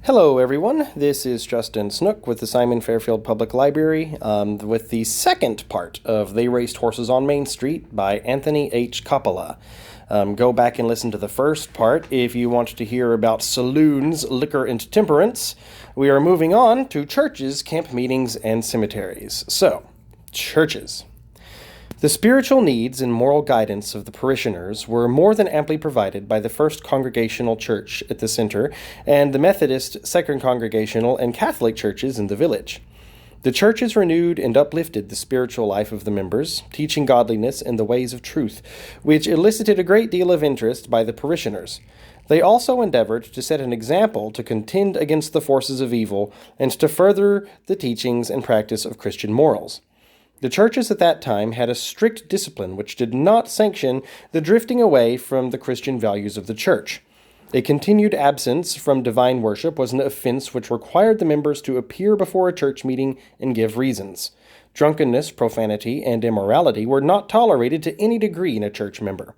Hello, everyone. This is Justin Snook with the Simon Fairfield Public Library with the second part of They Raced Horses on Main Street by Anthony H. Coppola. Go back and listen to the first part if you want to hear about saloons, liquor, and temperance. We are moving on to churches, camp meetings, and cemeteries. So, churches. The spiritual needs and moral guidance of the parishioners were more than amply provided by the First Congregational Church at the center and the Methodist, Second Congregational, and Catholic churches in the village. The churches renewed and uplifted the spiritual life of the members, teaching godliness and the ways of truth, which elicited a great deal of interest by the parishioners. They also endeavored to set an example to contend against the forces of evil and to further the teachings and practice of Christian morals. The churches at that time had a strict discipline which did not sanction the drifting away from the Christian values of the church. A continued absence from divine worship was an offense which required the members to appear before a church meeting and give reasons. Drunkenness, profanity, and immorality were not tolerated to any degree in a church member.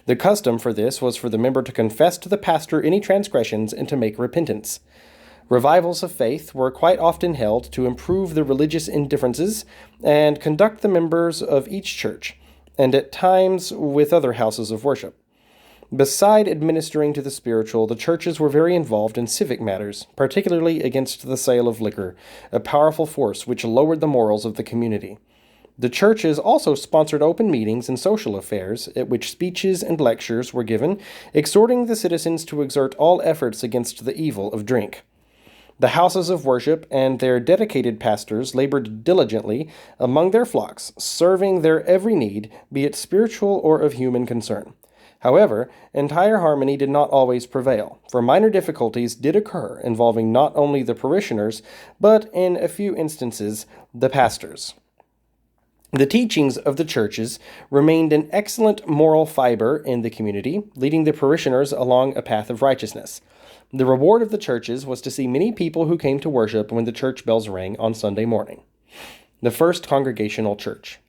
The custom for this was for the member to confess to the pastor any transgressions and to make repentance. Revivals of faith were quite often held to improve the religious indifferences and conduct the members of each church, and at times with other houses of worship. Beside administering to the spiritual, the churches were very involved in civic matters, particularly against the sale of liquor, a powerful force which lowered the morals of the community. The churches also sponsored open meetings and social affairs, at which speeches and lectures were given, exhorting the citizens to exert all efforts against the evil of drink. The houses of worship and their dedicated pastors labored diligently among their flocks, serving their every need, be it spiritual or of human concern. However, entire harmony did not always prevail, for minor difficulties did occur involving not only the parishioners, but in a few instances, the pastors. The teachings of the churches remained an excellent moral fiber in the community, leading the parishioners along a path of righteousness. The reward of the churches was to see many people who came to worship when the church bells rang on Sunday morning. The First Congregational Church.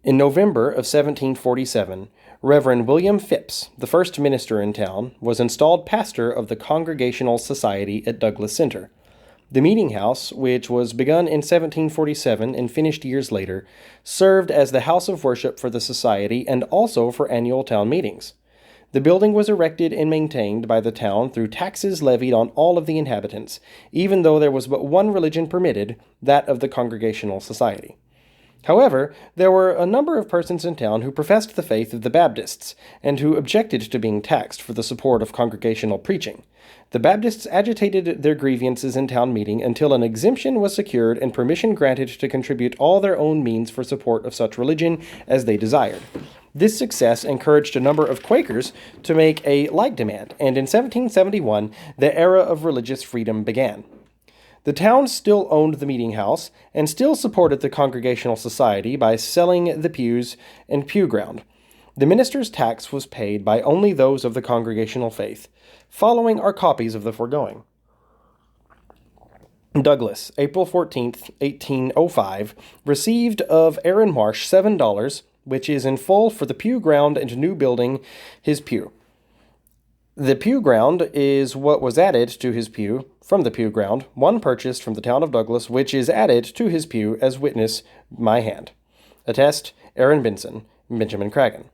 In November of 1747, Reverend William Phipps, the first minister in town, was installed pastor of the Congregational Society at Douglas Center. The meeting house, which was begun in 1747 and finished years later, served as the house of worship for the society and also for annual town meetings. The building was erected and maintained by the town through taxes levied on all of the inhabitants, even though there was but one religion permitted, that of the Congregational Society. However, there were a number of persons in town who professed the faith of the Baptists, and who objected to being taxed for the support of congregational preaching. The Baptists agitated their grievances in town meeting until an exemption was secured and permission granted to contribute all their own means for support of such religion as they desired. This success encouraged a number of Quakers to make a like demand, and in 1771, the era of religious freedom began. The town still owned the meeting house and still supported the Congregational Society by selling the pews and pew ground. The minister's tax was paid by only those of the Congregational faith. Following are copies of the foregoing. Douglas, April 14th, 1805, received of Aaron Marsh $7, which is in full for the pew ground and new building his pew. The pew ground is what was added to his pew from the pew ground, one purchased from the town of Douglas, which is added to his pew as witness my hand. Attest, Aaron Benson, Benjamin Craggan.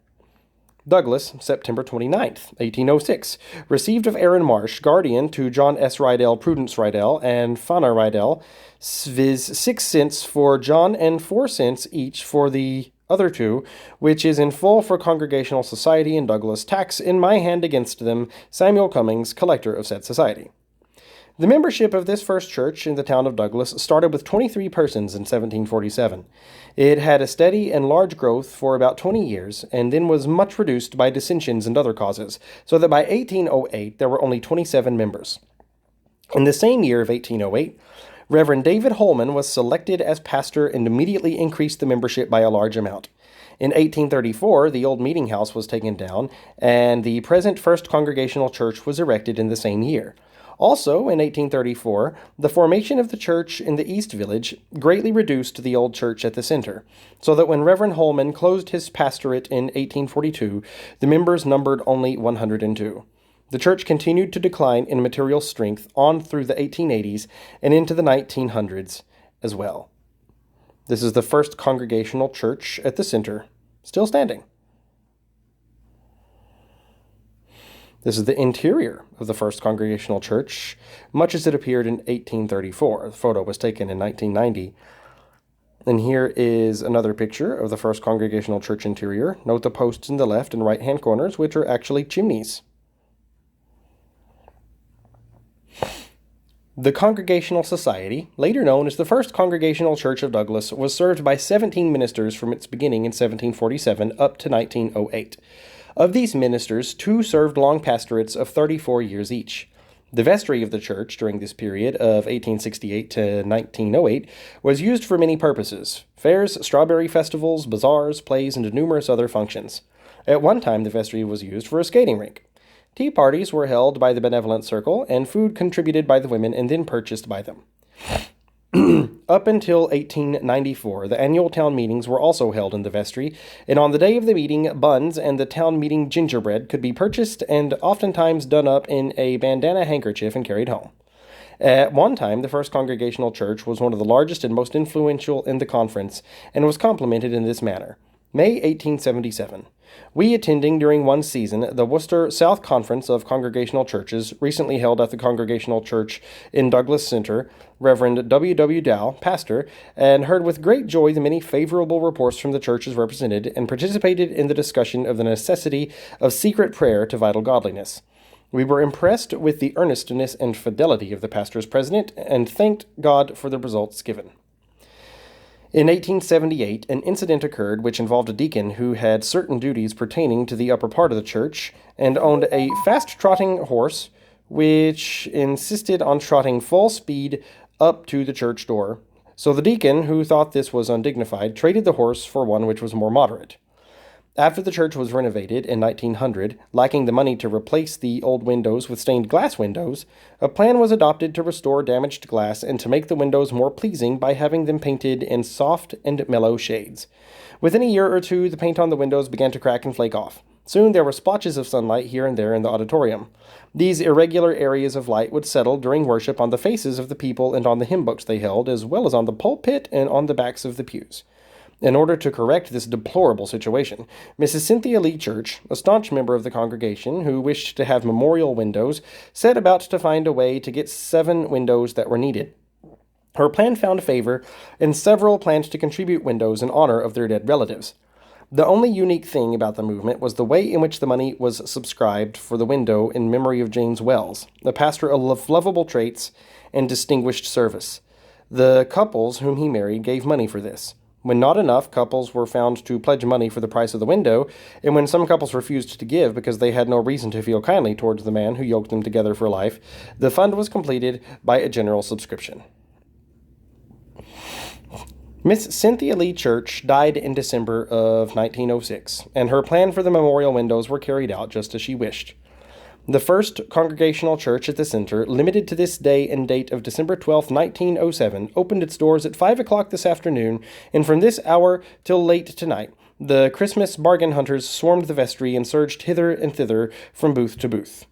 Douglas, September 29th, 1806, received of Aaron Marsh, guardian to John S. Rydell, Prudence Rydell, and Fanna Rydell, viz. 6 cents for John and 4 cents each for the other two, which is in full for Congregational Society in Douglas, tax in my hand against them, Samuel Cummings, collector of said society. The membership of this first church in the town of Douglas started with 23 persons in 1747. It had a steady and large growth for about 20 years, and then was much reduced by dissensions and other causes, so that by 1808 there were only 27 members. In the same year of 1808, Reverend David Holman was selected as pastor and immediately increased the membership by a large amount. In 1834, the old meeting house was taken down, and the present First Congregational Church was erected in the same year. Also, in 1834, the formation of the church in the East Village greatly reduced the old church at the center, so that when Reverend Holman closed his pastorate in 1842, the members numbered only 102. The church continued to decline in material strength on through the 1880s and into the 1900s as well. This is the first Congregational church at the center, still standing. This is the interior of the first Congregational church, much as it appeared in 1834. The photo was taken in 1990. And here is another picture of the first Congregational church interior. Note the posts in the left and right-hand corners, which are actually chimneys. The Congregational Society, later known as the First Congregational Church of Douglas, was served by 17 ministers from its beginning in 1747 up to 1908. Of these ministers, 2 served long pastorates of 34 years each. The vestry of the church during this period of 1868 to 1908 was used for many purposes: fairs, strawberry festivals, bazaars, plays, and numerous other functions. At one time, the vestry was used for a skating rink. Tea parties were held by the benevolent circle, and food contributed by the women and then purchased by them. Up until 1894, the annual town meetings were also held in the vestry, and on the day of the meeting, buns and the town meeting gingerbread could be purchased and oftentimes done up in a bandana handkerchief and carried home. At one time, the First Congregational Church was one of the largest and most influential in the conference, and was complimented in this manner. May 1877. We attending during one season the Worcester South Conference of Congregational Churches, recently held at the Congregational Church in Douglas Center, Reverend W. W. Dow, pastor, and heard with great joy the many favorable reports from the churches represented, and participated in the discussion of the necessity of secret prayer to vital godliness. We were impressed with the earnestness and fidelity of the pastor's president, and thanked God for the results given. In 1878, an incident occurred which involved a deacon who had certain duties pertaining to the upper part of the church, and owned a fast-trotting horse which insisted on trotting full speed up to the church door. So the deacon, who thought this was undignified, traded the horse for one which was more moderate. After the church was renovated in 1900, lacking the money to replace the old windows with stained glass windows, a plan was adopted to restore damaged glass and to make the windows more pleasing by having them painted in soft and mellow shades. Within a year or two, the paint on the windows began to crack and flake off. Soon there were splotches of sunlight here and there in the auditorium. These irregular areas of light would settle during worship on the faces of the people and on the hymn books they held, as well as on the pulpit and on the backs of the pews. In order to correct this deplorable situation, Mrs. Cynthia Lee Church, a staunch member of the congregation who wished to have memorial windows, set about to find a way to get 7 windows that were needed. Her plan found favor, and several planned to contribute windows in honor of their dead relatives. The only unique thing about the movement was the way in which the money was subscribed for the window in memory of James Wells, a pastor of lovable traits and distinguished service. The couples whom he married gave money for this. When not enough, couples were found to pledge money for the price of the window, and when some couples refused to give because they had no reason to feel kindly towards the man who yoked them together for life, the fund was completed by a general subscription. Miss Cynthia Lee Church died in December of 1906, and her plan for the memorial windows were carried out just as she wished. The First Congregational Church at the Center, limited to this day and date of December 12, 1907, opened its doors at 5 o'clock this afternoon, and from this hour till late tonight, the Christmas bargain hunters swarmed the vestry and surged hither and thither from booth to booth.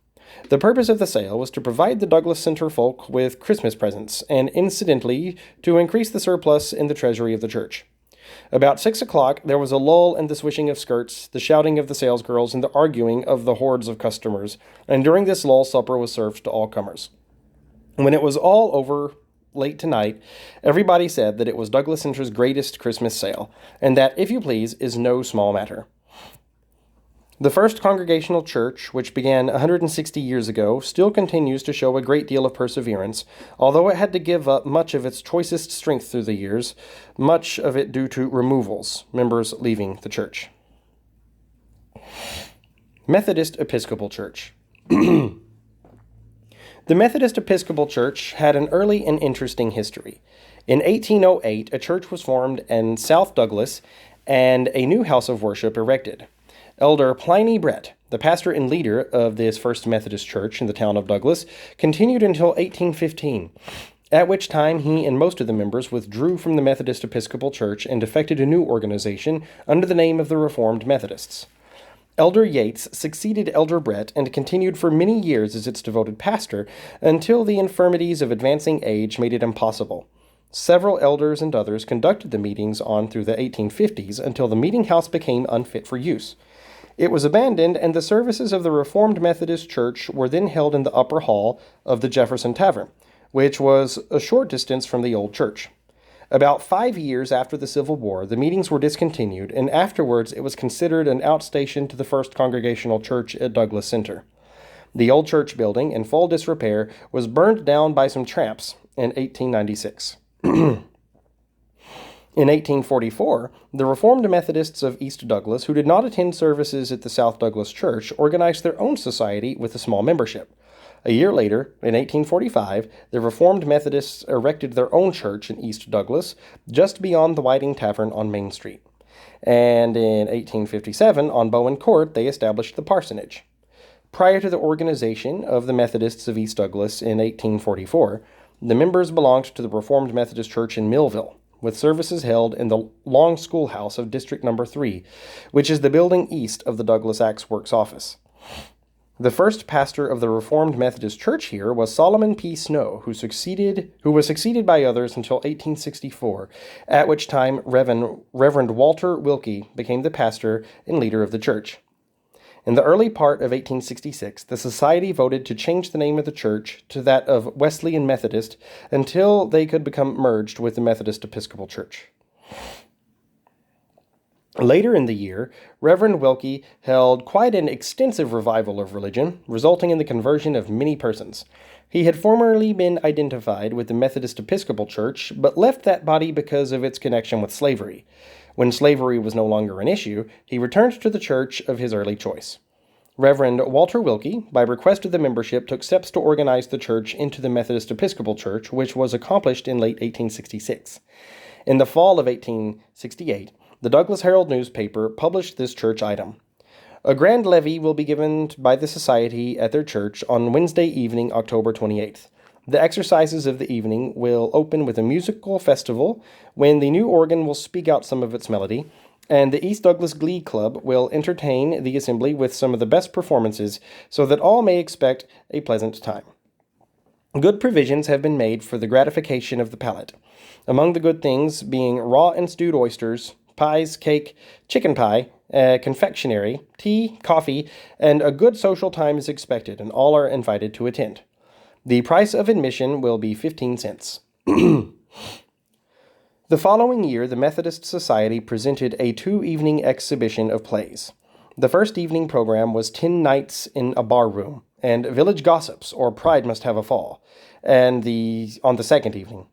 The purpose of the sale was to provide the Douglas Center folk with Christmas presents, and incidentally to increase the surplus in the treasury of the church. About 6 o'clock, there was a lull in the swishing of skirts, the shouting of the salesgirls, and the arguing of the hordes of customers, and during this lull, supper was served to all comers. When it was all over late tonight, everybody said that it was Douglas Center's greatest Christmas sale, and that, if you please, is no small matter. The First Congregational Church, which began 160 years ago, still continues to show a great deal of perseverance, although it had to give up much of its choicest strength through the years, much of it due to removals, members leaving the church. Methodist Episcopal Church. The Methodist Episcopal Church had an early and interesting history. In 1808, a church was formed in South Douglas, and a new house of worship erected. Elder Pliny Brett, the pastor and leader of this First Methodist Church in the town of Douglas, continued until 1815, at which time he and most of the members withdrew from the Methodist Episcopal Church and effected a new organization under the name of the Reformed Methodists. Elder Yates succeeded Elder Brett and continued for many years as its devoted pastor until the infirmities of advancing age made it impossible. Several elders and others conducted the meetings on through the 1850s until the meeting house became unfit for use. It was abandoned, and the services of the Reformed Methodist Church were then held in the upper hall of the Jefferson Tavern, which was a short distance from the old church. About 5 years after the Civil War, the meetings were discontinued, and afterwards it was considered an outstation to the First Congregational Church at Douglas Center. The old church building, in full disrepair, was burned down by some tramps in 1896. In 1844, the Reformed Methodists of East Douglas, who did not attend services at the South Douglas Church, organized their own society with a small membership. A year later, in 1845, the Reformed Methodists erected their own church in East Douglas, just beyond the Whiting Tavern on Main Street. And in 1857, on Bowen Court, they established the parsonage. Prior to the organization of the Methodists of East Douglas in 1844, the members belonged to the Reformed Methodist Church in Millville, with services held in the Long Schoolhouse of District No. 3, which is the building east of the Douglas Axe Works office. The first pastor of the Reformed Methodist Church here was Solomon P. Snow, who was succeeded by others until 1864, at which time Reverend Walter Wilkie became the pastor and leader of the church. In the early part of 1866, the society voted to change the name of the church to that of Wesleyan Methodist until they could become merged with the Methodist Episcopal Church. Later in the year, Reverend Wilkie held quite an extensive revival of religion, resulting in the conversion of many persons. He had formerly been identified with the Methodist Episcopal Church, but left that body because of its connection with slavery. When slavery was no longer an issue, he returned to the church of his early choice. Reverend Walter Wilkie, by request of the membership, took steps to organize the church into the Methodist Episcopal Church, which was accomplished in late 1866. In the fall of 1868, the Douglas Herald newspaper published this church item. A grand levee will be given by the society at their church on Wednesday evening, October 28th. The exercises of the evening will open with a musical festival, when the new organ will speak out some of its melody, and the East Douglas Glee Club will entertain the assembly with some of the best performances, so that all may expect a pleasant time. Good provisions have been made for the gratification of the palate, among the good things being raw and stewed oysters, pies, cake, chicken pie, confectionery, tea, coffee, and a good social time is expected, and all are invited to attend. The price of admission will be 15 cents. The following year, the Methodist Society presented a 2-evening exhibition of plays. The first evening program was 10 Nights in a Bar Room, and Village Gossips, or Pride Must Have a Fall, on the second evening.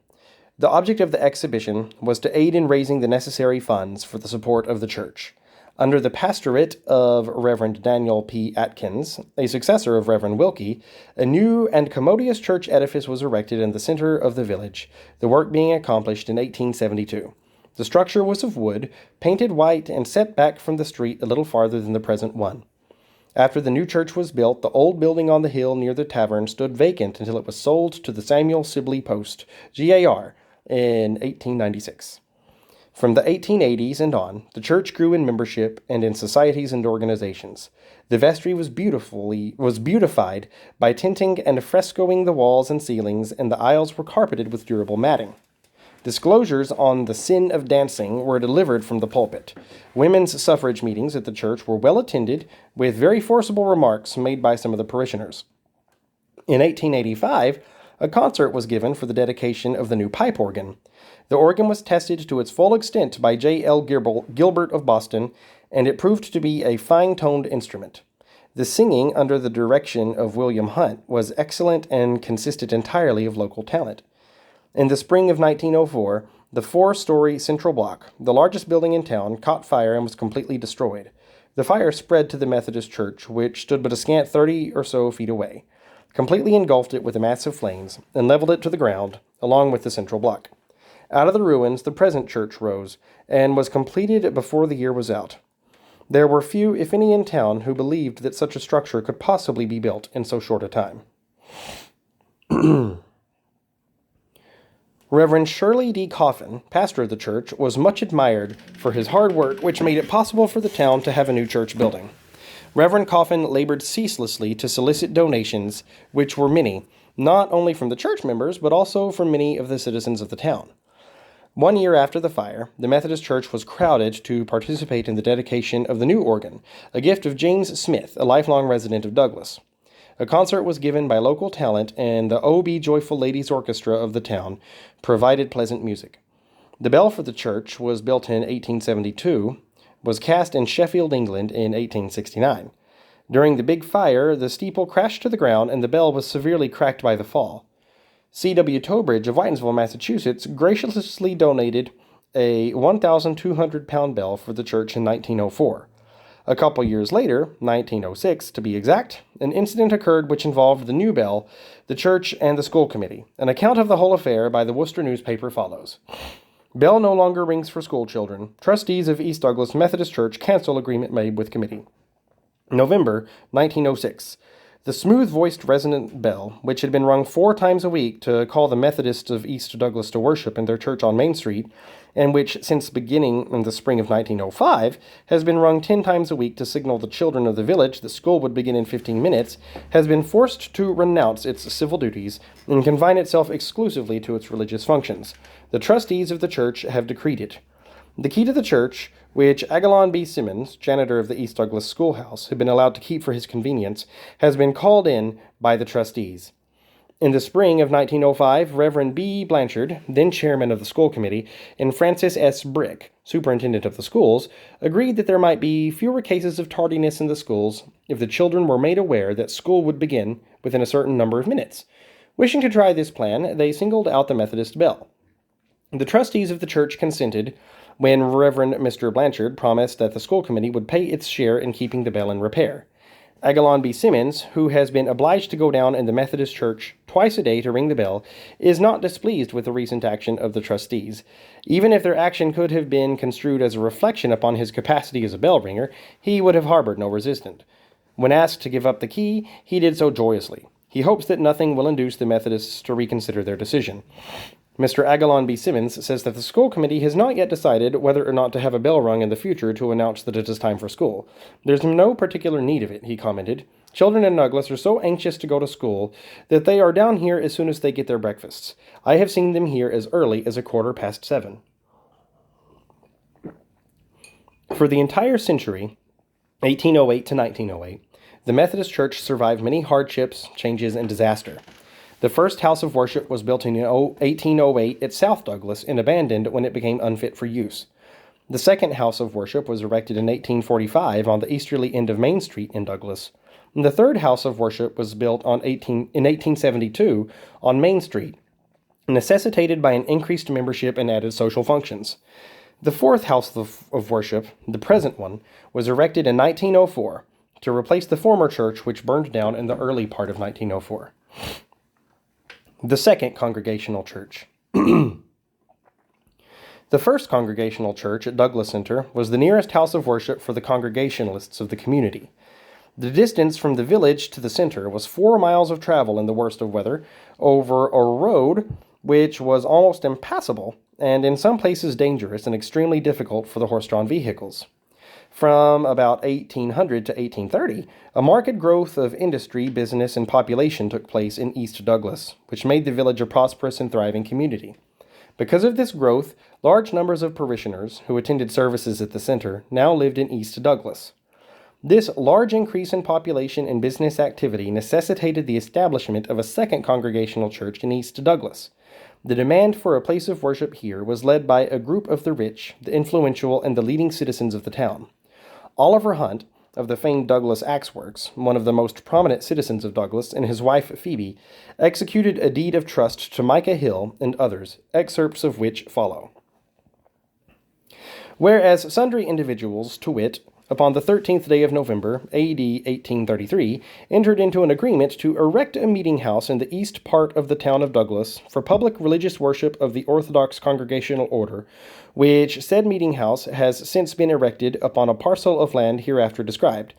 The object of the exhibition was to aid in raising the necessary funds for the support of the church. Under the pastorate of Reverend Daniel P. Atkins, a successor of Reverend Wilkie, a new and commodious church edifice was erected in the center of the village, the work being accomplished in 1872. The structure was of wood, painted white, and set back from the street a little farther than the present one. After the new church was built, the old building on the hill near the tavern stood vacant until it was sold to the Samuel Sibley Post, GAR, in 1896. From the 1880s and on, the church grew in membership and in societies and organizations. The vestry was beautified by tinting and frescoing the walls and ceilings, and the aisles were carpeted with durable matting. Disclosures on the sin of dancing were delivered from the pulpit. Women's suffrage meetings at the church were well attended, with very forcible remarks made by some of the parishioners. In 1885, a concert was given for the dedication of the new pipe organ. The organ was tested to its full extent by J. L. Gilbert of Boston, and it proved to be a fine-toned instrument. The singing, under the direction of William Hunt, was excellent and consisted entirely of local talent. In the spring of 1904, the 4-story central block, the largest building in town, caught fire and was completely destroyed. The fire spread to the Methodist church, which stood but a scant 30 or so feet away, completely engulfed it with a mass of flames, and leveled it to the ground, along with the central block. Out of the ruins, the present church rose, and was completed before the year was out. There were few, if any, in town who believed that such a structure could possibly be built in so short a time. Reverend Shirley D. Coffin, pastor of the church, was much admired for his hard work, which made it possible for the town to have a new church building. Reverend Coffin labored ceaselessly to solicit donations, which were many, not only from the church members, but also from many of the citizens of the town. 1 year after the fire, the Methodist Church was crowded to participate in the dedication of the new organ, a gift of James Smith, a lifelong resident of Douglas. A concert was given by local talent, and the O Be Joyful Ladies Orchestra of the town provided pleasant music. The bell for the church was built in 1872, was cast in Sheffield, England in 1869. During the big fire, the steeple crashed to the ground and the bell was severely cracked by the fall. C.W. Tobridge of Whitensville, Massachusetts, graciously donated a 1,200-pound bell for the church in 1904. A couple years later, 1906 to be exact, an incident occurred which involved the new bell, the church, and the school committee. An account of the whole affair by the Worcester newspaper follows. Bell no longer rings for school children. Trustees of East Douglas Methodist Church cancel agreement made with committee. November 1906. The smooth-voiced resonant bell, which had been rung 4 times a week to call the Methodists of East Douglas to worship in their church on Main Street, and which, since beginning in the spring of 1905, has been rung 10 times a week to signal the children of the village that school would begin in 15 minutes, has been forced to renounce its civil duties and confine itself exclusively to its religious functions. The trustees of the church have decreed it. The key to the church, which Agalon B. Simmons, janitor of the East Douglas schoolhouse, had been allowed to keep for his convenience, has been called in by the trustees. In the spring of 1905, Reverend B. Blanchard, then chairman of the school committee, and Francis S. Brick, superintendent of the schools, agreed that there might be fewer cases of tardiness in the schools if the children were made aware that school would begin within a certain number of minutes. Wishing to try this plan, they singled out the Methodist bell. The trustees of the church consented when Reverend Mr. Blanchard promised that the school committee would pay its share in keeping the bell in repair. Agalon B. Simmons, who has been obliged to go down in the Methodist church twice a day to ring the bell, is not displeased with the recent action of the trustees. Even if their action could have been construed as a reflection upon his capacity as a bell ringer, he would have harbored no resistance. When asked to give up the key, he did so joyously. He hopes that nothing will induce the Methodists to reconsider their decision. Mr. Agalon B. Simmons says that the school committee has not yet decided whether or not to have a bell rung in the future to announce that it is time for school. There's no particular need of it, he commented. Children in Douglas are so anxious to go to school that they are down here as soon as they get their breakfasts. I have seen them here as early as 7:15. For the entire century, 1808 to 1908, the Methodist Church survived many hardships, changes, and disaster. The first house of worship was built in 1808 at South Douglas and abandoned when it became unfit for use. The second house of worship was erected in 1845 on the easterly end of Main Street in Douglas. And the third house of worship was built in 1872 on Main Street, necessitated by an increased membership and added social functions. The fourth house of worship, the present one, was erected in 1904 to replace the former church which burned down in the early part of 1904. The Second Congregational Church. The first Congregational Church at Douglas Center was the nearest house of worship for the Congregationalists of the community. The distance from the village to the center was 4 miles of travel in the worst of weather, over a road which was almost impassable, and in some places dangerous and extremely difficult for the horse-drawn vehicles. From about 1800 to 1830, a marked growth of industry, business, and population took place in East Douglas, which made the village a prosperous and thriving community. Because of this growth, large numbers of parishioners who attended services at the center now lived in East Douglas. This large increase in population and business activity necessitated the establishment of a second Congregational Church in East Douglas. The demand for a place of worship here was led by a group of the rich, the influential, and the leading citizens of the town. Oliver Hunt, of the famed Douglas Axe Works, one of the most prominent citizens of Douglas, and his wife Phoebe, executed a deed of trust to Micah Hill and others, excerpts of which follow. Whereas sundry individuals, to wit, upon the 13th day of November, A.D. 1833, entered into an agreement to erect a meeting house in the east part of the town of Douglas for public religious worship of the Orthodox Congregational Order, which said meeting house has since been erected upon a parcel of land hereafter described.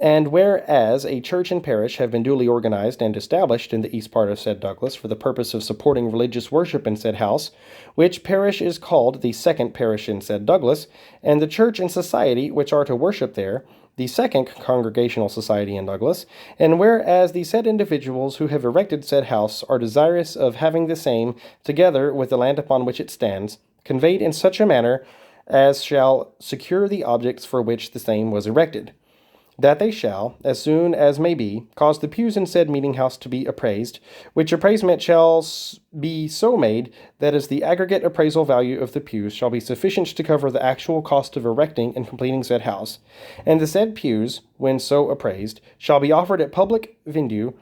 And whereas a church and parish have been duly organized and established in the east part of said Douglas for the purpose of supporting religious worship in said house, which parish is called the second parish in said Douglas, and the church and society which are to worship there, the Second Congregational Society in Douglas, and whereas the said individuals who have erected said house are desirous of having the same, together with the land upon which it stands, conveyed in such a manner as shall secure the objects for which the same was erected, that they shall, as soon as may be, cause the pews in said meeting house to be appraised, which appraisement shall be so made that as the aggregate appraisal value of the pews shall be sufficient to cover the actual cost of erecting and completing said house, and the said pews, when so appraised, shall be offered at public vendue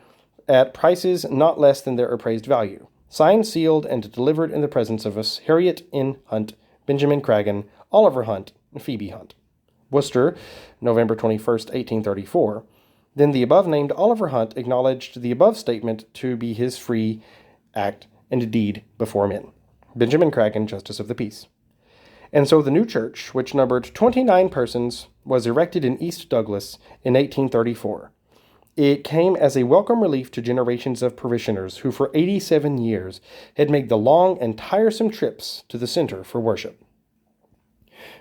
at prices not less than their appraised value, signed, sealed, and delivered in the presence of us, Harriet N. Hunt, Benjamin Craggan, Oliver Hunt, and Phoebe Hunt. Worcester, November 21st, 1834. Then the above-named Oliver Hunt acknowledged the above statement to be his free act and deed before men. Benjamin Craggan, Justice of the Peace. And so the new church, which numbered 29 persons, was erected in East Douglas in 1834. It came as a welcome relief to generations of parishioners who for 87 years had made the long and tiresome trips to the center for worship.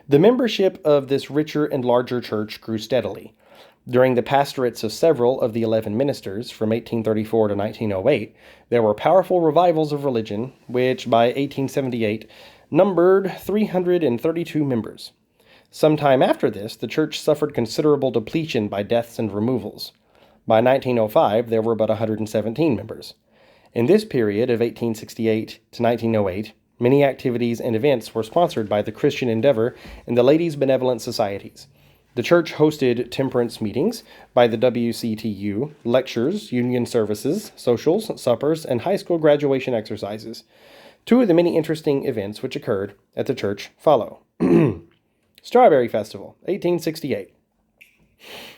The membership of this richer and larger church grew steadily. During the pastorates of several of the 11 ministers from 1834 to 1908, there were powerful revivals of religion, which by 1878 numbered 332 members. Sometime after this, the church suffered considerable depletion by deaths and removals. By 1905, there were but 117 members. In this period of 1868 to 1908, many activities and events were sponsored by the Christian Endeavor and the Ladies' Benevolent Societies. The church hosted temperance meetings by the WCTU, lectures, union services, socials, suppers, and high school graduation exercises. Two of the many interesting events which occurred at the church follow. Strawberry Festival, 1868.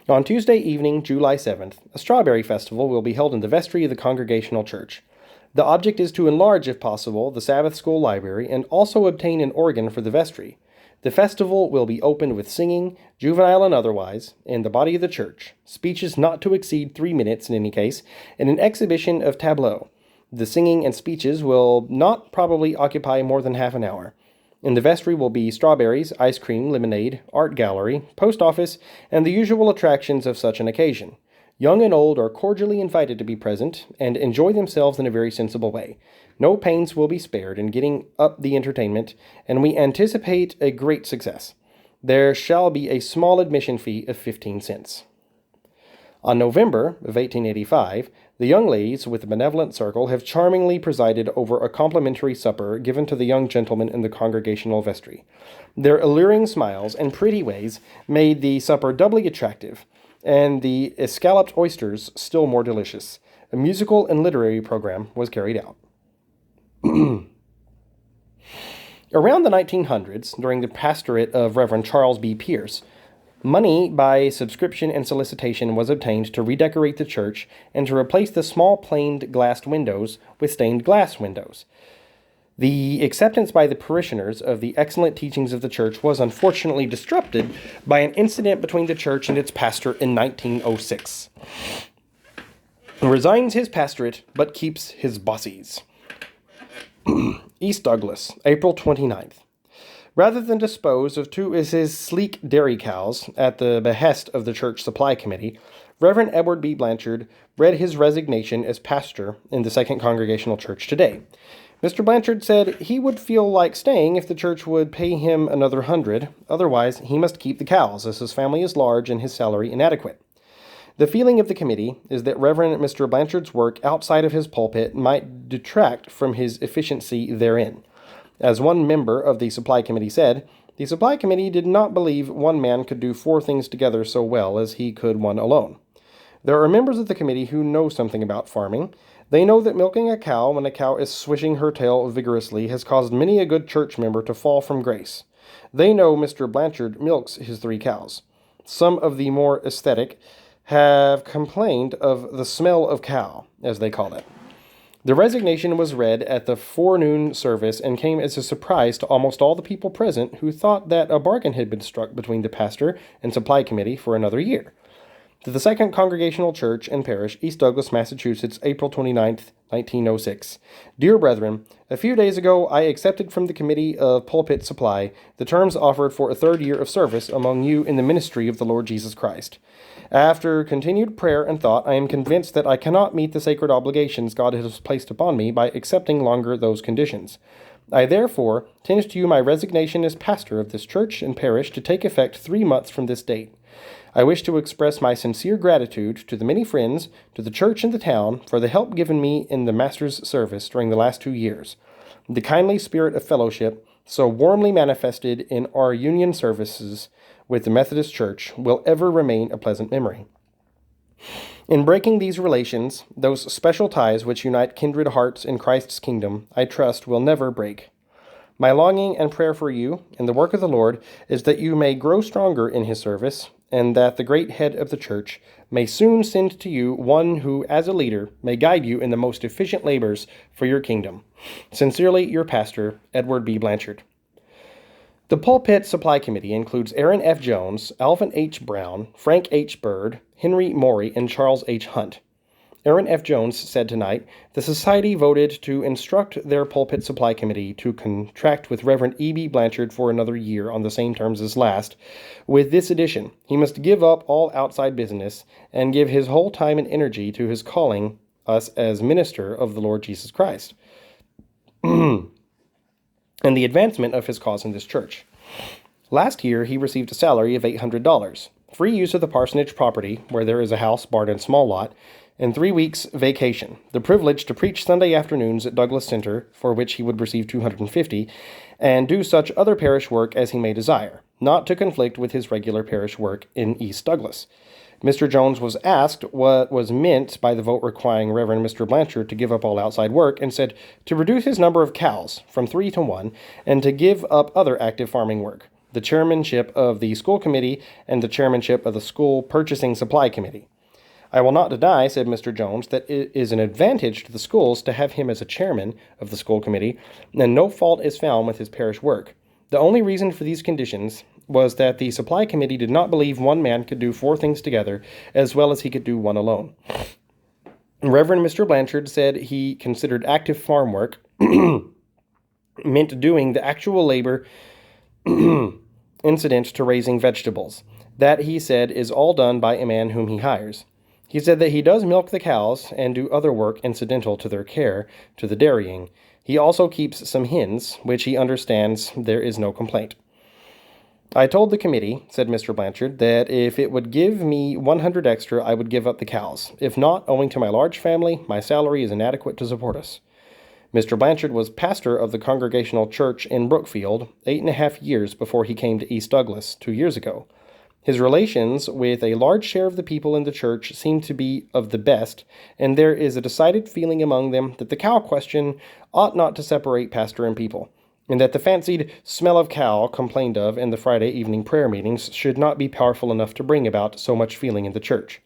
On Tuesday evening, July 7th, a strawberry festival will be held in the vestry of the Congregational Church. The object is to enlarge, if possible, the Sabbath School Library and also obtain an organ for the vestry. The festival will be opened with singing, juvenile and otherwise, in the body of the church, speeches not to exceed 3 minutes in any case, and an exhibition of tableaux. The singing and speeches will not probably occupy more than half an hour. In the vestry will be strawberries, ice cream, lemonade, art gallery, post office, and the usual attractions of such an occasion. Young and old are cordially invited to be present and enjoy themselves in a very sensible way. No pains will be spared in getting up the entertainment, and we anticipate a great success. There shall be a small admission fee of 15 cents. On November of 1885, the young ladies with the Benevolent Circle have charmingly presided over a complimentary supper given to the young gentlemen in the congregational vestry. Their alluring smiles and pretty ways made the supper doubly attractive, and the escalloped oysters still more delicious. A musical and literary program was carried out. Around the 1900s, during the pastorate of Reverend Charles B. Pierce, money by subscription and solicitation was obtained to redecorate the church and to replace the small planed glass windows with stained glass windows. The acceptance by the parishioners of the excellent teachings of the church was unfortunately disrupted by an incident between the church and its pastor in 1906. He resigns his pastorate, but keeps his bossies. East Douglas, April 29th. Rather than dispose of two of his sleek dairy cows at the behest of the church supply committee, Reverend Edward B. Blanchard read his resignation as pastor in the Second Congregational Church today. Mr. Blanchard said he would feel like staying if the church would pay him another 100. Otherwise, he must keep the cows, as his family is large and his salary inadequate. The feeling of the committee is that Reverend Mr. Blanchard's work outside of his pulpit might detract from his efficiency therein. As one member of the supply committee said, the supply committee did not believe one man could do 4 things together so well as he could one alone. There are members of the committee who know something about farming. They know that milking a cow when a cow is swishing her tail vigorously has caused many a good church member to fall from grace. They know Mr. Blanchard milks his 3 cows. Some of the more aesthetic have complained of the smell of cow, as they call it. The resignation was read at the forenoon service and came as a surprise to almost all the people present who thought that a bargain had been struck between the pastor and supply committee for another year. To the Second Congregational Church and Parish, East Douglas, Massachusetts, April 29th, 1906. Dear Brethren, a few days ago I accepted from the Committee of Pulpit Supply the terms offered for a third year of service among you in the ministry of the Lord Jesus Christ. After continued prayer and thought, I am convinced that I cannot meet the sacred obligations God has placed upon me by accepting longer those conditions. I therefore tender to you my resignation as pastor of this church and parish to take effect 3 months from this date. I wish to express my sincere gratitude to the many friends, to the church and the town, for the help given me in the Master's service during the last 2 years. The kindly spirit of fellowship, so warmly manifested in our union services with the Methodist Church, will ever remain a pleasant memory. In breaking these relations, those special ties which unite kindred hearts in Christ's kingdom, I trust will never break. My longing and prayer for you in the work of the Lord is that you may grow stronger in his service, and that the great head of the church may soon send to you one who, as a leader, may guide you in the most efficient labors for your kingdom. Sincerely, your pastor, Edward B. Blanchard. The Pulpit Supply Committee includes Aaron F. Jones, Alvin H. Brown, Frank H. Bird, Henry Morey, and Charles H. Hunt. Aaron F. Jones said tonight, the Society voted to instruct their Pulpit Supply Committee to contract with Reverend E.B. Blanchard for another year on the same terms as last. With this addition, he must give up all outside business and give his whole time and energy to his calling us as minister of the Lord Jesus Christ and the advancement of his cause in this church. Last year, he received a salary of $800, free use of the parsonage property, where there is a house, barn, and small lot, and 3 weeks vacation, the privilege to preach Sunday afternoons at Douglas Center, for which he would receive $250, and do such other parish work as he may desire, not to conflict with his regular parish work in East Douglas. Mr. Jones was asked what was meant by the vote requiring Reverend Mr. Blanchard to give up all outside work, and said to reduce his number of cows from 3 to 1, and to give up other active farming work, the chairmanship of the school committee and the chairmanship of the school purchasing supply committee. I will not deny, said Mr. Jones, that it is an advantage to the schools to have him as a chairman of the school committee, and no fault is found with his parish work. The only reason for these conditions was that the supply committee did not believe one man could do 4 things together as well as he could do one alone. Reverend Mr. Blanchard said he considered active farm work meant doing the actual labor incident to raising vegetables. That, he said, is all done by a man whom he hires. He said that he does milk the cows and do other work incidental to their care, to the dairying. He also keeps some hens, which he understands there is no complaint. I told the committee, said Mr. Blanchard, that if it would give me 100 extra, I would give up the cows. If not, owing to my large family, my salary is inadequate to support us. Mr. Blanchard was pastor of the Congregational Church in Brookfield 8.5 years before he came to East Douglas 2 years ago. His relations with a large share of the people in the church seem to be of the best, and there is a decided feeling among them that the cow question ought not to separate pastor and people, and that the fancied smell of cow complained of in the Friday evening prayer meetings should not be powerful enough to bring about so much feeling in the church.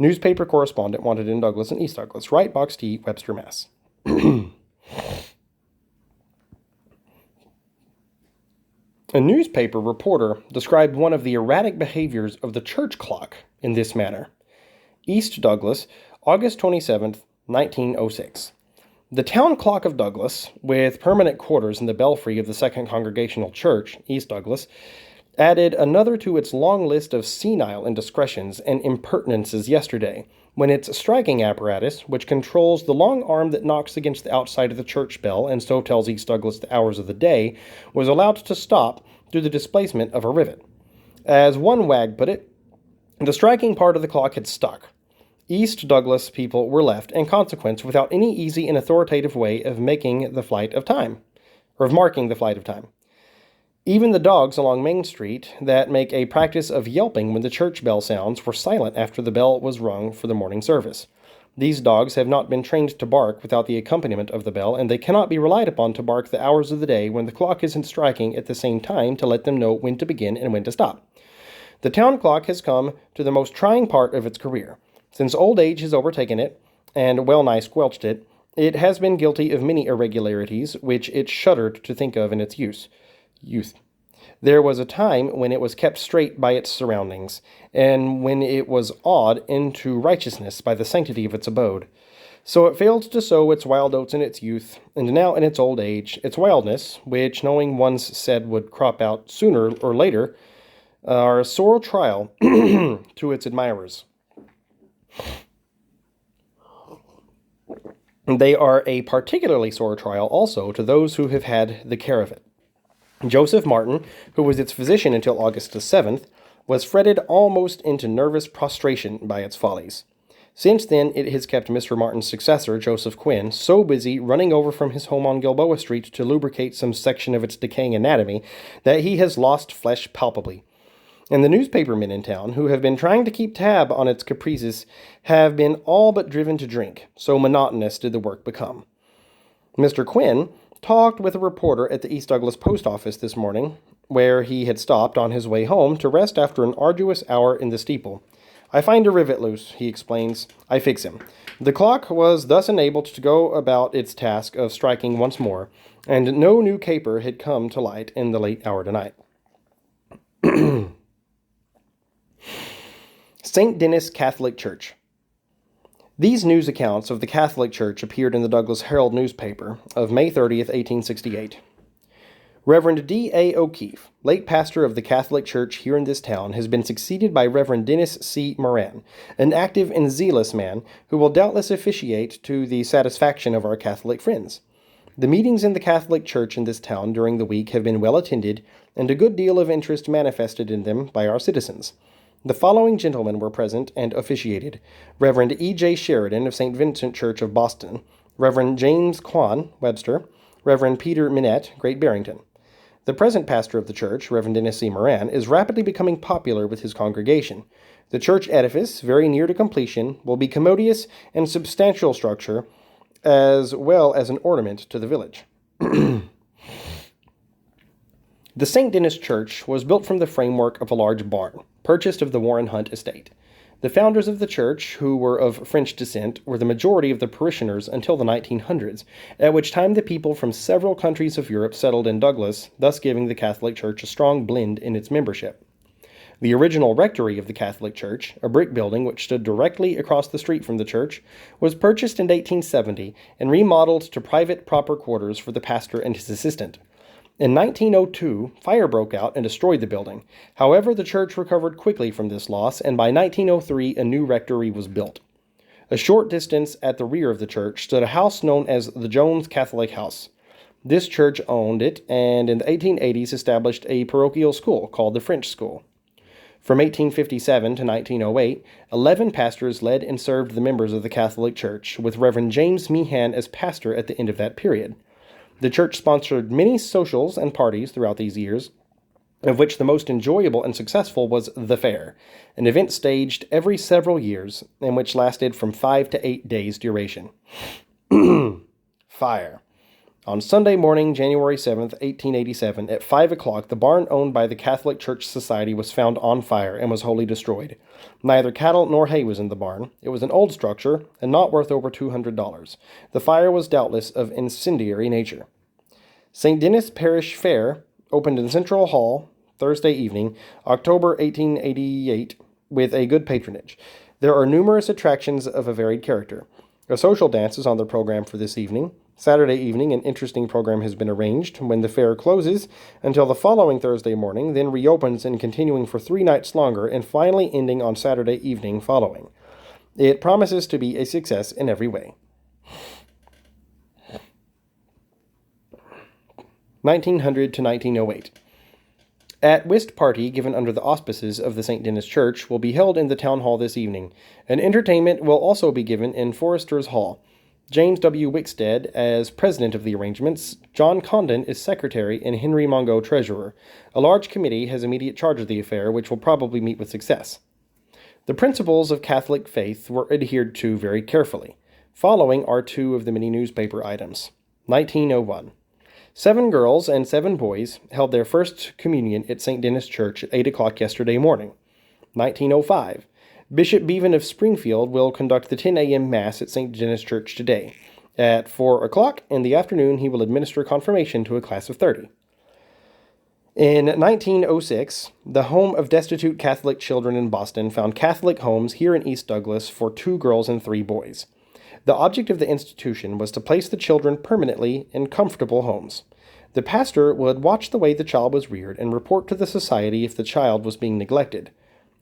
Newspaper correspondent wanted in Douglas and East Douglas. Wright Box T, Webster, Mass. A newspaper reporter described one of the erratic behaviors of the church clock in this manner. East Douglas, August 27th, 1906. The town clock of Douglas, with permanent quarters in the belfry of the Second Congregational Church, East Douglas, added another to its long list of senile indiscretions and impertinences yesterday, when its striking apparatus, which controls the long arm that knocks against the outside of the church bell and so tells East Douglas the hours of the day, was allowed to stop through the displacement of a rivet. As one wag put it, the striking part of the clock had stuck. East Douglas people were left, in consequence, without any easy and authoritative way of making the flight of time, or of marking the flight of time. Even the dogs along Main Street that make a practice of yelping when the church bell sounds were silent after the bell was rung for the morning service. These dogs have not been trained to bark without the accompaniment of the bell, and they cannot be relied upon to bark the hours of the day when the clock isn't striking at the same time to let them know when to begin and when to stop. The town clock has come to the most trying part of its career. Since old age has overtaken it, and well-nigh squelched it, it has been guilty of many irregularities which it shuddered to think of in its youth. There was a time when it was kept straight by its surroundings, and when it was awed into righteousness by the sanctity of its abode. So it failed to sow its wild oats in its youth, and now in its old age, its wildness, which knowing once said would crop out sooner or later, are a sore trial to its admirers. They are a particularly sore trial also to those who have had the care of it. Joseph Martin, who was its physician until August the 7th, was fretted almost into nervous prostration by its follies. Since then, it has kept Mr. Martin's successor, Joseph Quinn, so busy running over from his home on Gilboa Street to lubricate some section of its decaying anatomy that he has lost flesh palpably. And the newspapermen in town, who have been trying to keep tab on its caprices, have been all but driven to drink, so monotonous did the work become. Mr. Quinn talked with a reporter at the East Douglas post office this morning, where he had stopped on his way home to rest after an arduous hour in the steeple. "I find a rivet loose," he explains. "I fix him." The clock was thus enabled to go about its task of striking once more, and no new caper had come to light in the late hour tonight. St. Denis Catholic Church. These news accounts of the Catholic Church appeared in the Douglas Herald newspaper of May 30th, 1868. Reverend D.A. O'Keefe, late pastor of the Catholic Church here in this town, has been succeeded by Reverend Dennis C. Moran, an active and zealous man who will doubtless officiate to the satisfaction of our Catholic friends. The meetings in the Catholic Church in this town during the week have been well attended, and a good deal of interest manifested in them by our citizens. The following gentlemen were present and officiated: Reverend E.J. Sheridan of St. Vincent Church of Boston, Reverend James Quan, Webster, Reverend Peter Minette, Great Barrington. The present pastor of the church, Reverend Dennis C. Moran, is rapidly becoming popular with his congregation. The church edifice, very near to completion, will be commodious and substantial structure, as well as an ornament to the village. The St. Denis Church was built from the framework of a large barn, purchased of the Warren Hunt estate. The founders of the church, who were of French descent, were the majority of the parishioners until the 1900s, at which time the people from several countries of Europe settled in Douglas, thus giving the Catholic Church a strong blend in its membership. The original rectory of the Catholic Church, a brick building which stood directly across the street from the church, was purchased in 1870 and remodeled to private proper quarters for the pastor and his assistant. In 1902, fire broke out and destroyed the building. However, the church recovered quickly from this loss, and by 1903 a new rectory was built. A short distance at the rear of the church stood a house known as the Jones Catholic House. This church owned it, and in the 1880s established a parochial school called the French School. From 1857 to 1908, 11 pastors led and served the members of the Catholic Church, with Reverend James Meehan as pastor at the end of that period. The church sponsored many socials and parties throughout these years, of which the most enjoyable and successful was the Fair, an event staged every several years, and which lasted from 5 to 8 days' duration. Fire. On Sunday morning, January 7th, 1887, at 5 o'clock, the barn owned by the Catholic Church Society was found on fire and was wholly destroyed. Neither cattle nor hay was in the barn. It was an old structure and not worth over $200. The fire was doubtless of incendiary nature. St. Denis Parish Fair opened in Central Hall Thursday evening, October 1888, with a good patronage. There are numerous attractions of a varied character. A social dance is on the program for this evening. Saturday evening, an interesting program has been arranged, when the fair closes until the following Thursday morning, then reopens and continuing for 3 nights longer, and finally ending on Saturday evening following. It promises to be a success in every way. 1900 to 1908. At whist party given under the auspices of the St. Denis Church will be held in the town hall this evening. An entertainment will also be given in Forester's Hall. James W. Wickstead as president of the arrangements, John Condon is secretary, and Henry Mongo treasurer. A large committee has immediate charge of the affair, which will probably meet with success. The principles of Catholic faith were adhered to very carefully. Following are 2 of the many newspaper items. 1901. 7 girls and 7 boys held their first communion at St. Denis Church at 8 o'clock yesterday morning. 1905. Bishop Bevan of Springfield will conduct the 10 a.m. Mass at St. Denis Church today. At 4 o'clock in the afternoon, he will administer confirmation to a class of 30. In 1906, the Home of Destitute Catholic Children in Boston found Catholic homes here in East Douglas for 2 girls and 3 boys. The object of the institution was to place the children permanently in comfortable homes. The pastor would watch the way the child was reared and report to the society if the child was being neglected.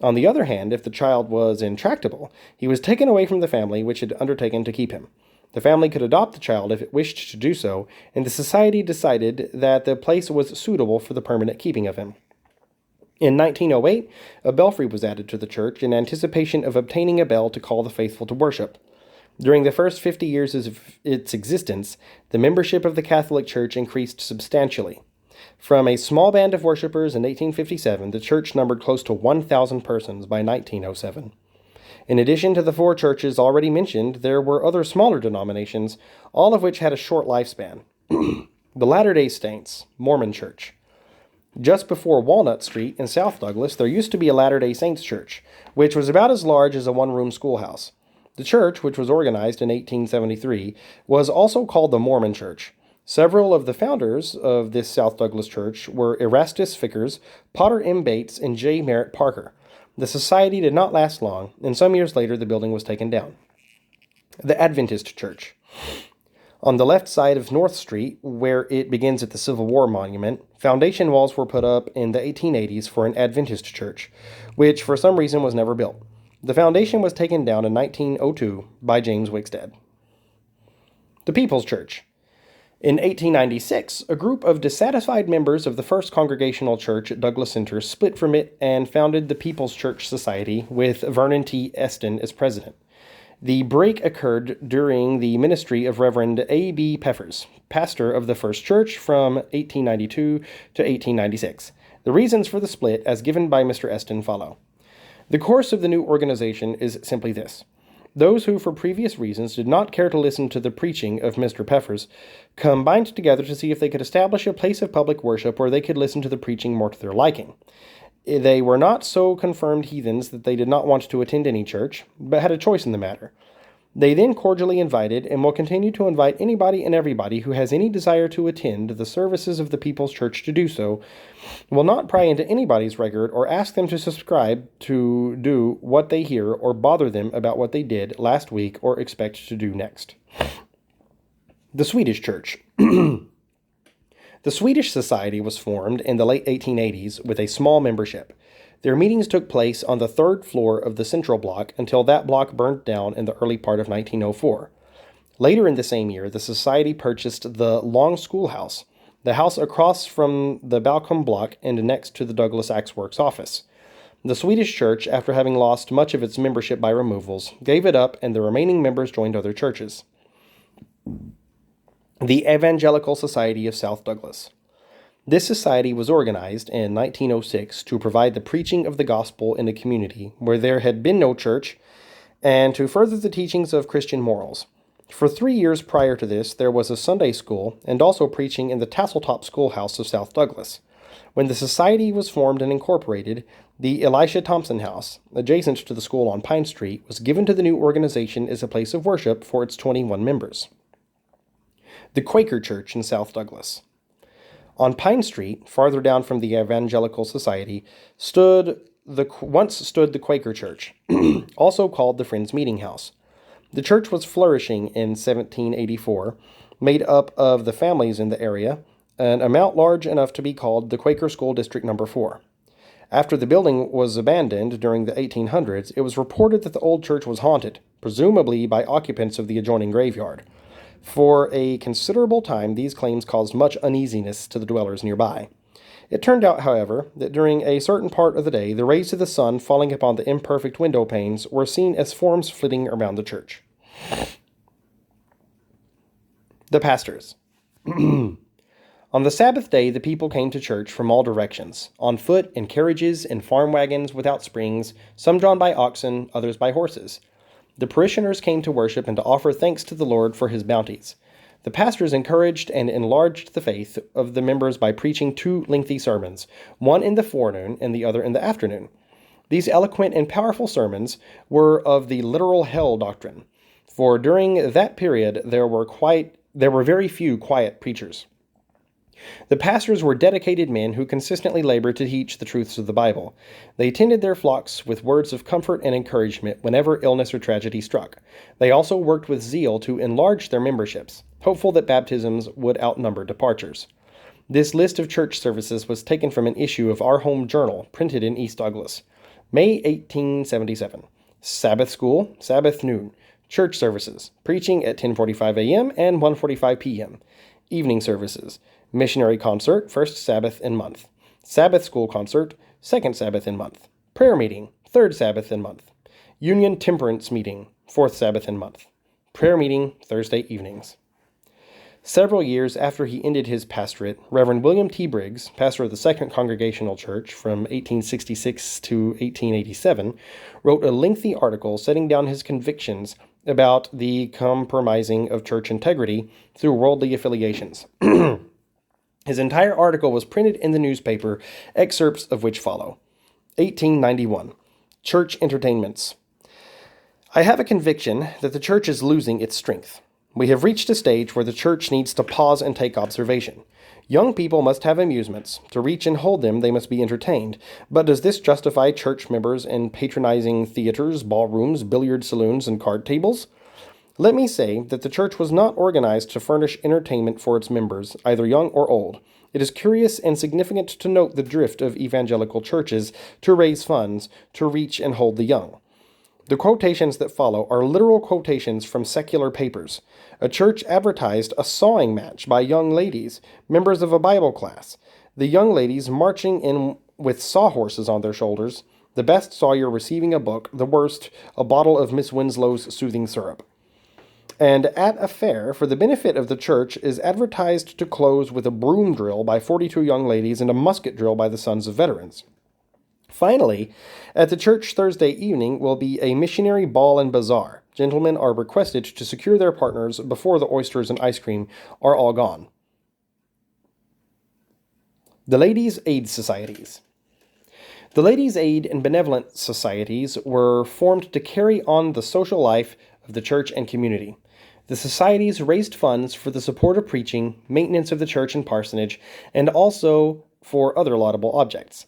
On the other hand, if the child was intractable, he was taken away from the family which had undertaken to keep him. The family could adopt the child if it wished to do so, and the society decided that the place was suitable for the permanent keeping of him. In 1908, a belfry was added to the church in anticipation of obtaining a bell to call the faithful to worship. During the first 50 years of its existence, the membership of the Catholic Church increased substantially. From a small band of worshippers in 1857, the church numbered close to 1,000 persons by 1907. In addition to the 4 churches already mentioned, there were other smaller denominations, all of which had a short lifespan. The Latter-day Saints, Mormon Church. Just before Walnut Street in South Douglas, there used to be a Latter-day Saints church, which was about as large as a one-room schoolhouse. The church, which was organized in 1873, was also called the Mormon Church. Several of the founders of this South Douglas church were Erastus Vickers, Potter M. Bates, and J. Merritt Parker. The society did not last long, and some years later the building was taken down. The Adventist Church. On the left side of North Street, where it begins at the Civil War Monument, foundation walls were put up in the 1880s for an Adventist church, which for some reason was never built. The foundation was taken down in 1902 by James Wickstead. The People's Church. In 1896, a group of dissatisfied members of the First Congregational Church at Douglas Center split from it and founded the People's Church Society with Vernon T. Eston as president. The break occurred during the ministry of Reverend A. B. Peffers, pastor of the First Church from 1892 to 1896. The reasons for the split, as given by Mr. Eston, follow. The course of the new organization is simply this. Those who, for previous reasons, did not care to listen to the preaching of Mr. Peffers, combined together to see if they could establish a place of public worship where they could listen to the preaching more to their liking. They were not so confirmed heathens that they did not want to attend any church, but had a choice in the matter. They then cordially invited, and will continue to invite anybody and everybody who has any desire to attend the services of the People's Church to do so, will not pry into anybody's record or ask them to subscribe to do what they hear or bother them about what they did last week or expect to do next. The Swedish Church. The Swedish Society was formed in the late 1880s with a small membership. Their meetings took place on the 3rd floor of the central block until that block burned down in the early part of 1904. Later in the same year, the society purchased the Long Schoolhouse, the house across from the Balcombe block and next to the Douglas Axe Works office. The Swedish Church, after having lost much of its membership by removals, gave it up and the remaining members joined other churches. The Evangelical Society of South Douglas. This society was organized in 1906 to provide the preaching of the gospel in a community where there had been no church and to further the teachings of Christian morals. For 3 years prior to this, there was a Sunday school and also preaching in the Tasseltop Schoolhouse of South Douglas. When the society was formed and incorporated, the Elisha Thompson House, adjacent to the school on Pine Street, was given to the new organization as a place of worship for its 21 members. The Quaker Church in South Douglas. On Pine Street, farther down from the Evangelical Society, once stood the Quaker Church, also called the Friends Meeting House. The church was flourishing in 1784, made up of the families in the area, an amount large enough to be called the Quaker School District No. 4. After the building was abandoned during the 1800s, it was reported that the old church was haunted, presumably by occupants of the adjoining graveyard. For a considerable time, these claims caused much uneasiness to the dwellers nearby. It turned out, however, that during a certain part of the day, the rays of the sun falling upon the imperfect window panes were seen as forms flitting around the church. The pastors. On the Sabbath day, the people came to church from all directions, on foot, in carriages, in farm wagons without springs, some drawn by oxen, others by horses. The parishioners came to worship and to offer thanks to the Lord for his bounties. The pastors encouraged and enlarged the faith of the members by preaching 2 lengthy sermons, one in the forenoon and the other in the afternoon. These eloquent and powerful sermons were of the literal hell doctrine, for during that period there were very few quiet preachers. The pastors were dedicated men who consistently labored to teach the truths of the Bible. They tended their flocks with words of comfort and encouragement whenever illness or tragedy struck. They also worked with zeal to enlarge their memberships, hopeful that baptisms would outnumber departures. This list of church services was taken from an issue of Our Home Journal, printed in East Douglas. May 1877. Sabbath school, Sabbath noon. Church services, preaching at 10:45 a.m. and 1:45 p.m. Evening services, missionary concert, first Sabbath in month. Sabbath school concert, second Sabbath in month. Prayer meeting, third Sabbath in month. Union temperance meeting, fourth Sabbath in month. Prayer meeting, Thursday evenings. Several years after he ended his pastorate, Reverend William T. Briggs, pastor of the Second Congregational Church from 1866 to 1887, wrote a lengthy article setting down his convictions about the compromising of church integrity through worldly affiliations. His entire article was printed in the newspaper, excerpts of which follow. 1891. Church entertainments. I have a conviction that the church is losing its strength. We have reached a stage where the church needs to pause and take observation. Young people must have amusements. To reach and hold them, they must be entertained. But does this justify church members in patronizing theaters, ballrooms, billiard saloons, and card tables? Let me say that the church was not organized to furnish entertainment for its members, either young or old. It is curious and significant to note the drift of evangelical churches to raise funds, to reach and hold the young. The quotations that follow are literal quotations from secular papers. A church advertised a sawing match by young ladies, members of a Bible class. The young ladies marching in with sawhorses on their shoulders, the best sawyer receiving a book, the worst, a bottle of Miss Winslow's soothing syrup. And at a fair, for the benefit of the church, is advertised to close with a broom drill by 42 young ladies and a musket drill by the sons of veterans. Finally, at the church Thursday evening will be a missionary ball and bazaar. Gentlemen are requested to secure their partners before the oysters and ice cream are all gone. The Ladies' Aid Societies. The Ladies' Aid and Benevolent Societies were formed to carry on the social life of the church and community. The societies raised funds for the support of preaching, maintenance of the church and parsonage, and also for other laudable objects.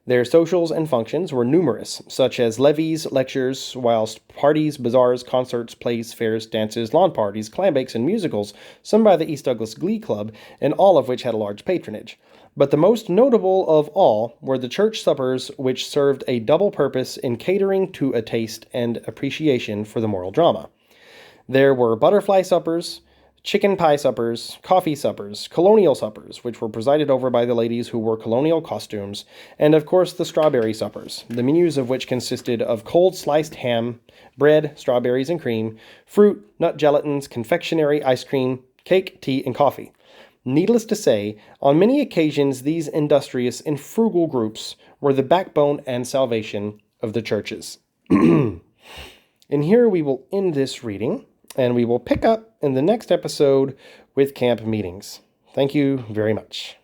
Their socials and functions were numerous, such as levees, lectures, whilst parties, bazaars, concerts, plays, fairs, dances, lawn parties, clam bakes, and musicals, some by the East Douglas Glee Club, and all of which had a large patronage. But the most notable of all were the church suppers, which served a double purpose in catering to a taste and appreciation for the moral drama. There were butterfly suppers, chicken pie suppers, coffee suppers, colonial suppers, which were presided over by the ladies who wore colonial costumes, and of course the strawberry suppers, the menus of which consisted of cold sliced ham, bread, strawberries and cream, fruit, nut gelatins, confectionery, ice cream, cake, tea, and coffee. Needless to say, on many occasions these industrious and frugal groups were the backbone and salvation of the churches. And here we will end this reading, and we will pick up in the next episode with camp meetings. Thank you very much.